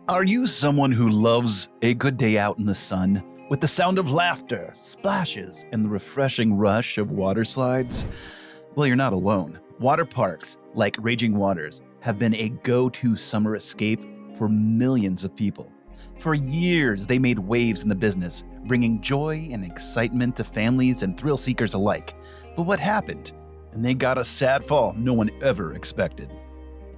Are you someone who loves a good day out in the sun with the sound of laughter, splashes, and the refreshing rush of water slides? Well, you're not alone. Water parks, like Raging Waters, have been a go-to summer escape for millions of people. For years, they made waves in the business, bringing joy and excitement to families and thrill seekers alike. But what happened? And they got a sad fall no one ever expected.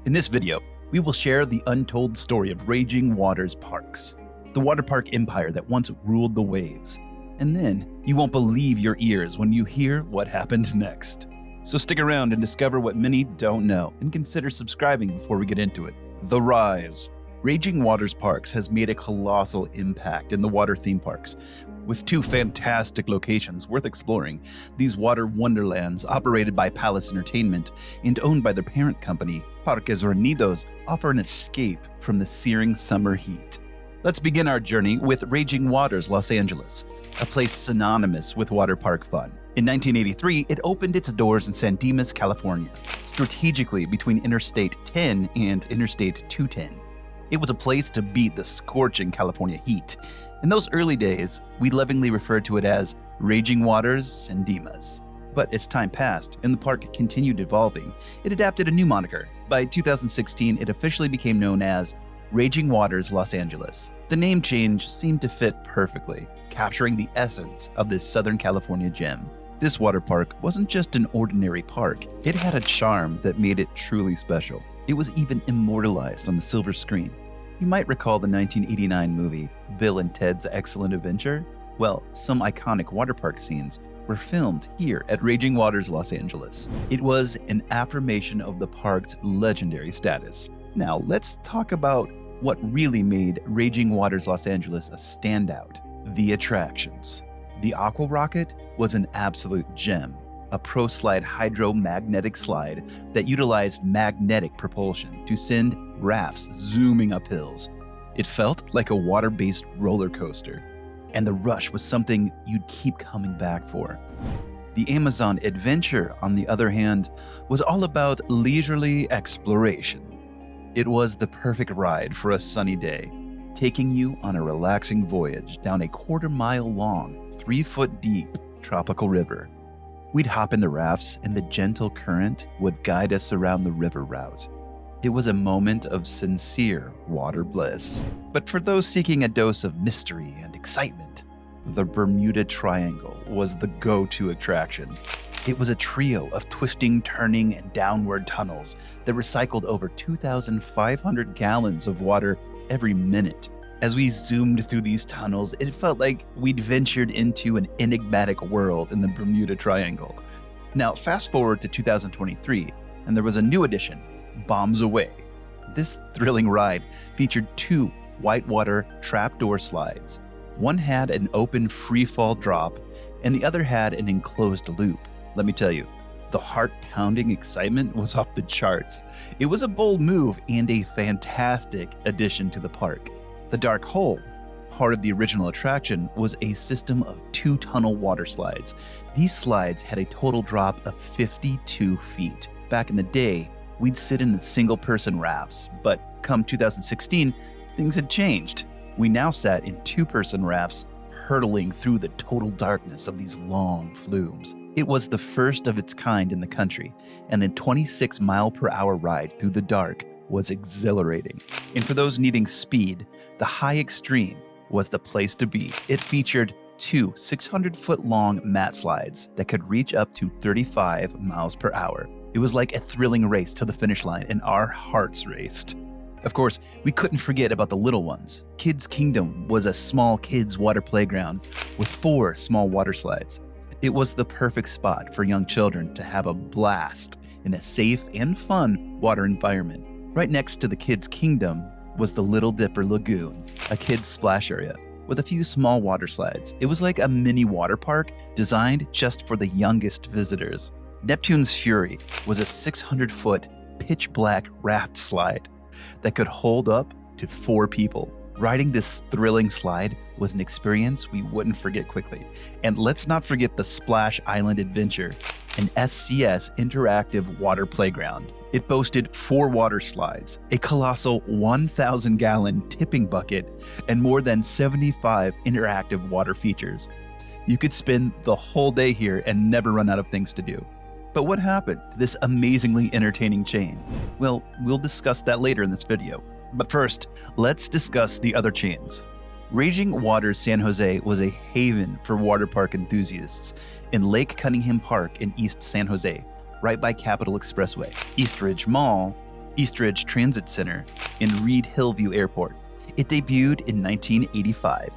In this video, we will share the untold story of Raging Waters Parks, the water park empire that once ruled the waves. And then you won't believe your ears when you hear what happened next. So stick around and discover what many don't know, and consider subscribing before we get into it. The Rise. Raging Waters Parks has made a colossal impact in the water theme parks. With two fantastic locations worth exploring, these water wonderlands, operated by Palace Entertainment and owned by their parent company, Parques Reunidos, offer an escape from the searing summer heat. Let's begin our journey with Raging Waters Los Angeles, a place synonymous with water park fun. In 1983, it opened its doors in San Dimas, California, strategically between Interstate 10 and Interstate 210. It was a place to beat the scorching California heat. In those early days, we lovingly referred to it as Raging Waters San Dimas. But as time passed and the park continued evolving, it adapted a new moniker. By 2016, it officially became known as Raging Waters Los Angeles. The name change seemed to fit perfectly, capturing the essence of this Southern California gem. This water park wasn't just an ordinary park, it had a charm that made it truly special. It was even immortalized on the silver screen. You might recall the 1989 movie, Bill and Ted's Excellent Adventure? Well, some iconic water park scenes were filmed here at Raging Waters Los Angeles. It was an affirmation of the park's legendary status. Now, let's talk about what really made Raging Waters Los Angeles a standout: the attractions. The Aqua Rocket was an absolute gem, a pro-slide hydro-magnetic slide that utilized magnetic propulsion to send rafts zooming up hills. It felt like a water-based roller coaster, and the rush was something you'd keep coming back for. The Amazon Adventure, on the other hand, was all about leisurely exploration. It was the perfect ride for a sunny day, taking you on a relaxing voyage down a quarter-mile-long, 3-foot-deep tropical river. We'd hop into rafts, and the gentle current would guide us around the river route. It was a moment of sincere water bliss. But for those seeking a dose of mystery and excitement, the Bermuda Triangle was the go-to attraction. It was a trio of twisting, turning, and downward tunnels that recycled over 2,500 gallons of water every minute. As we zoomed through these tunnels, it felt like we'd ventured into an enigmatic world in the Bermuda Triangle. Now, fast forward to 2023, and there was a new addition, Bombs Away. This thrilling ride featured two whitewater trapdoor slides. One had an open free-fall drop, and the other had an enclosed loop. Let me tell you, the heart-pounding excitement was off the charts. It was a bold move and a fantastic addition to the park. The Dark Hole, part of the original attraction, was a system of 2 tunnel water slides. These slides had a total drop of 52 feet. Back in the day, we'd sit in single-person rafts, but come 2016, things had changed. We now sat in 2-person rafts, hurtling through the total darkness of these long flumes. It was the first of its kind in the country, and the 26-mile-per-hour ride through the dark was exhilarating. And for those needing speed, the High Extreme was the place to be. It featured 2 600-foot-long mat slides that could reach up to 35 miles per hour. It was like a thrilling race to the finish line, and our hearts raced. Of course, we couldn't forget about the little ones. Kids Kingdom was a small kids' water playground with 4 small water slides. It was the perfect spot for young children to have a blast in a safe and fun water environment. Right next to the Kids Kingdom was the Little Dipper Lagoon, a kids' splash area with a few small water slides. It was like a mini water park designed just for the youngest visitors. Neptune's Fury was a 600-foot pitch-black raft slide that could hold up to 4 people. Riding this thrilling slide was an experience we wouldn't forget quickly. And let's not forget the Splash Island Adventure, an SCS interactive water playground. It boasted 4 water slides, a colossal 1,000-gallon tipping bucket, and more than 75 interactive water features. You could spend the whole day here and never run out of things to do. But what happened to this amazingly entertaining chain? Well, we'll discuss that later in this video. But first, let's discuss the other chains. Raging Waters San Jose was a haven for water park enthusiasts in Lake Cunningham Park in East San Jose, right by Capitol Expressway, Eastridge Mall, Eastridge Transit Center, and Reed Hillview Airport. It debuted in 1985,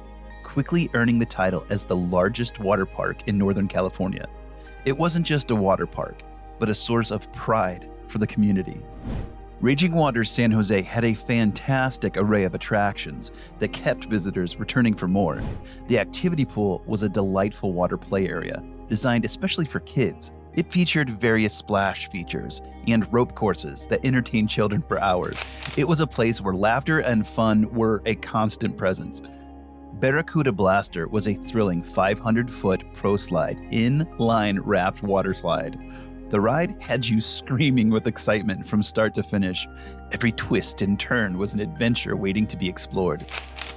quickly earning the title as the largest water park in Northern California. It wasn't just a water park, but a source of pride for the community. Raging Waters San Jose had a fantastic array of attractions that kept visitors returning for more. The activity pool was a delightful water play area, designed especially for kids. It featured various splash features and rope courses that entertained children for hours. It was a place where laughter and fun were a constant presence. Barracuda Blaster was a thrilling 500-foot pro slide, in-line raft water slide. The ride had you screaming with excitement from start to finish. Every twist and turn was an adventure waiting to be explored.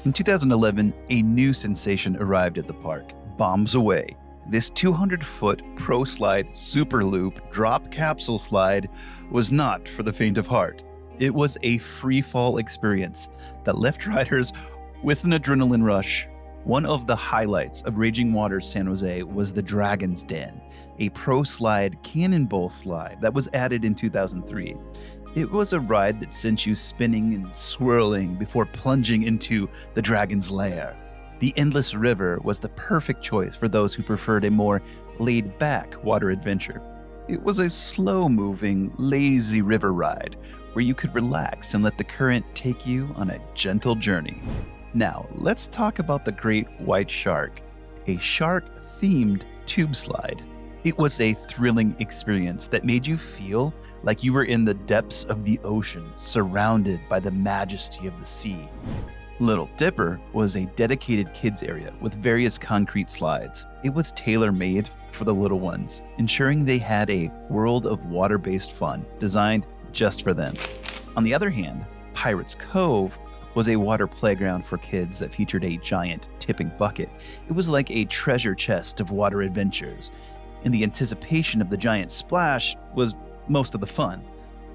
In 2011, a new sensation arrived at the park, Bombs Away. This 200-foot pro slide super loop drop capsule slide was not for the faint of heart. It was a free fall experience that left riders with an adrenaline rush. One of the highlights of Raging Waters San Jose was the Dragon's Den, a pro slide cannonball slide that was added in 2003. It was a ride that sent you spinning and swirling before plunging into the dragon's lair. The Endless River was the perfect choice for those who preferred a more laid-back water adventure. It was a slow-moving, lazy river ride where you could relax and let the current take you on a gentle journey. Now, let's talk about the Great White Shark, a shark-themed tube slide. It was a thrilling experience that made you feel like you were in the depths of the ocean, surrounded by the majesty of the sea. Little Dipper was a dedicated kids area with various concrete slides. It was tailor-made for the little ones, ensuring they had a world of water-based fun designed just for them. On the other hand, Pirates Cove was a water playground for kids that featured a giant tipping bucket. It was like a treasure chest of water adventures, and the anticipation of the giant splash was most of the fun.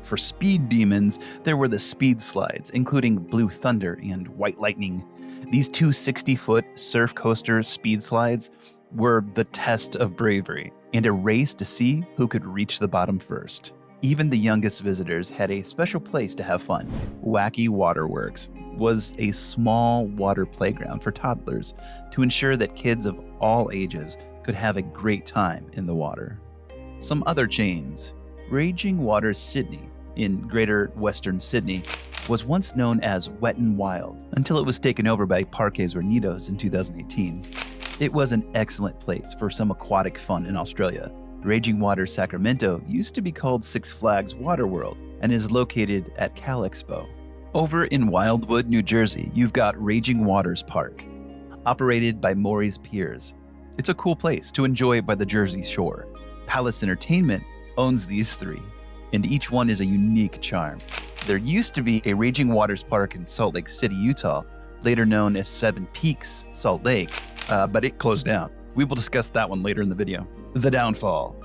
For speed demons, there were the speed slides, including Blue Thunder and White Lightning. These two 60-foot surf coaster speed slides were the test of bravery and a race to see who could reach the bottom first. Even the youngest visitors had a special place to have fun. Wacky Waterworks was a small water playground for toddlers to ensure that kids of all ages could have a great time in the water. Some other chains. Raging Waters Sydney in Greater Western Sydney was once known as Wet n Wild until it was taken over by Parques Reunidos in 2018. It was an excellent place for some aquatic fun in Australia. Raging Waters Sacramento used to be called Six Flags Waterworld and is located at Cal Expo. Over in Wildwood, New Jersey, you've got Raging Waters Park, operated by Maury's Piers. It's a cool place to enjoy by the Jersey Shore. Palace Entertainment owns these 3, and each one is a unique charm. There used to be a Raging Waters Park in Salt Lake City, Utah, later known as Seven Peaks, Salt Lake, but it closed down. We will discuss that one later in the video. The downfall.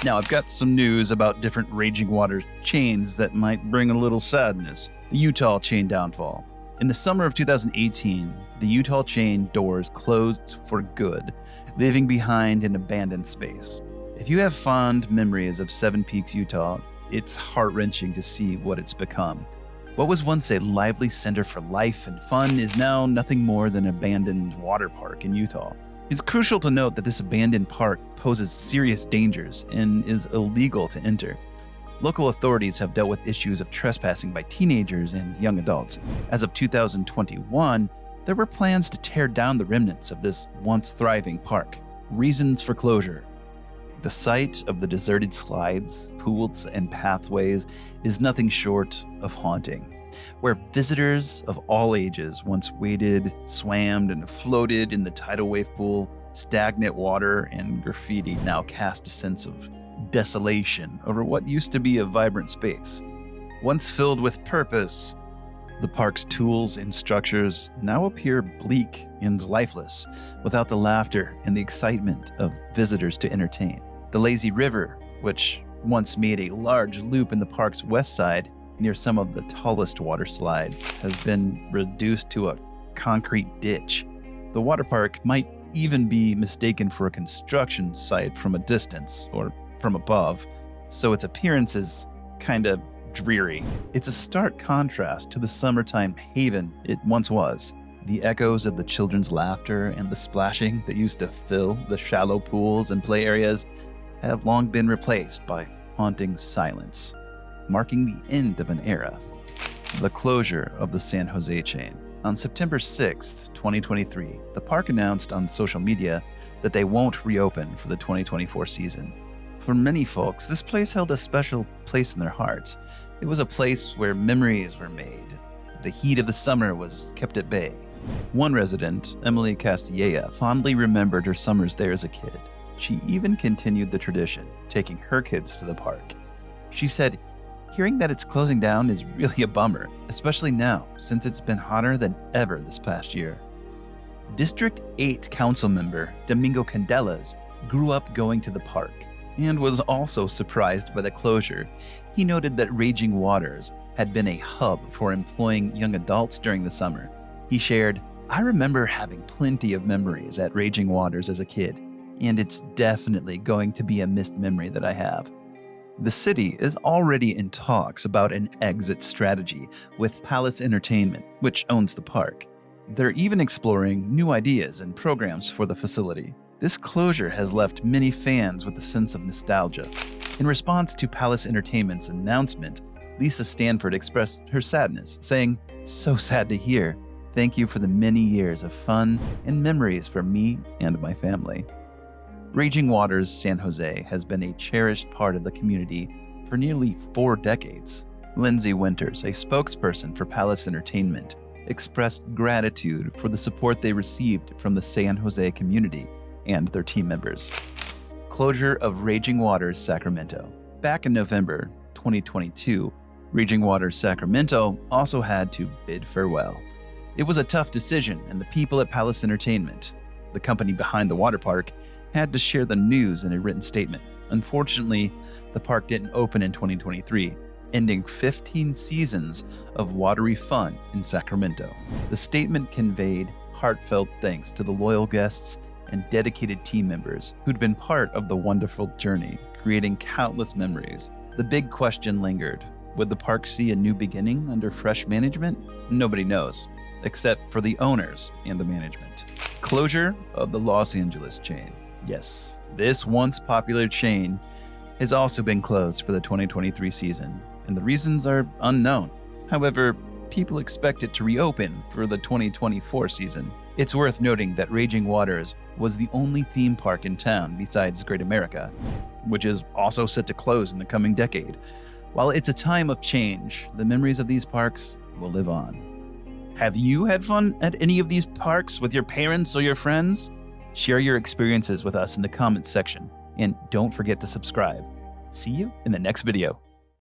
Now, I've got some news about different Raging Waters chains that might bring a little sadness. The Utah chain downfall. In the summer of 2018, the Utah chain doors closed for good, leaving behind an abandoned space. If you have fond memories of Seven Peaks, Utah, it's heart-wrenching to see what it's become. What was once a lively center for life and fun is now nothing more than an abandoned water park in Utah. It's crucial to note that this abandoned park poses serious dangers and is illegal to enter. Local authorities have dealt with issues of trespassing by teenagers and young adults. As of 2021, there were plans to tear down the remnants of this once thriving park. Reasons for closure. The sight of the deserted slides, pools, and pathways is nothing short of haunting. Where visitors of all ages once waded, swam, and floated in the tidal wave pool, stagnant water and graffiti now cast a sense of desolation over what used to be a vibrant space. Once filled with purpose, the park's tools and structures now appear bleak and lifeless, without the laughter and the excitement of visitors to entertain. The lazy river, which once made a large loop in the park's west side near some of the tallest water slides, has been reduced to a concrete ditch. The water park might even be mistaken for a construction site from a distance or from above, so its appearance is kinda dreary. It's a stark contrast to the summertime haven it once was. The echoes of the children's laughter and the splashing that used to fill the shallow pools and play areas have long been replaced by haunting silence, marking the end of an era. The closure of the San Jose chain. On September 6th, 2023, the park announced on social media that they won't reopen for the 2024 season. For many folks, this place held a special place in their hearts. It was a place where memories were made. The heat of the summer was kept at bay. One resident, Emily Castilla, fondly remembered her summers there as a kid. She even continued the tradition, taking her kids to the park. She said, "Hearing that it's closing down is really a bummer, especially now, since it's been hotter than ever this past year." District 8 council member Domingo Candelas grew up going to the park and was also surprised by the closure. He noted that Raging Waters had been a hub for employing young adults during the summer. He shared, "I remember having plenty of memories at Raging Waters as a kid, and it's definitely going to be a missed memory that I have." The city is already in talks about an exit strategy with Palace Entertainment, which owns the park. They're even exploring new ideas and programs for the facility. This closure has left many fans with a sense of nostalgia. In response to Palace Entertainment's announcement, Lisa Stanford expressed her sadness, saying, "So sad to hear. Thank you for the many years of fun and memories for me and my family." Raging Waters San Jose has been a cherished part of the community for nearly 4 decades. Lindsay Winters, a spokesperson for Palace Entertainment, expressed gratitude for the support they received from the San Jose community and their team members. Closure of Raging Waters Sacramento. Back in November 2022, Raging Waters Sacramento also had to bid farewell. It was a tough decision, and the people at Palace Entertainment, the company behind the water park, had to share the news in a written statement. Unfortunately, the park didn't open in 2023, ending 15 seasons of watery fun in Sacramento. The statement conveyed heartfelt thanks to the loyal guests and dedicated team members who'd been part of the wonderful journey, creating countless memories. The big question lingered. Would the park see a new beginning under fresh management? Nobody knows, except for the owners and the management. Closure of the Los Angeles chain. Yes, this once popular chain has also been closed for the 2023 season, and the reasons are unknown. However, people expect it to reopen for the 2024 season. It's worth noting that Raging Waters was the only theme park in town besides Great America, which is also set to close in the coming decade. While it's a time of change, the memories of these parks will live on. Have you had fun at any of these parks with your parents or your friends? Share your experiences with us in the comments section, and don't forget to subscribe. See you in the next video.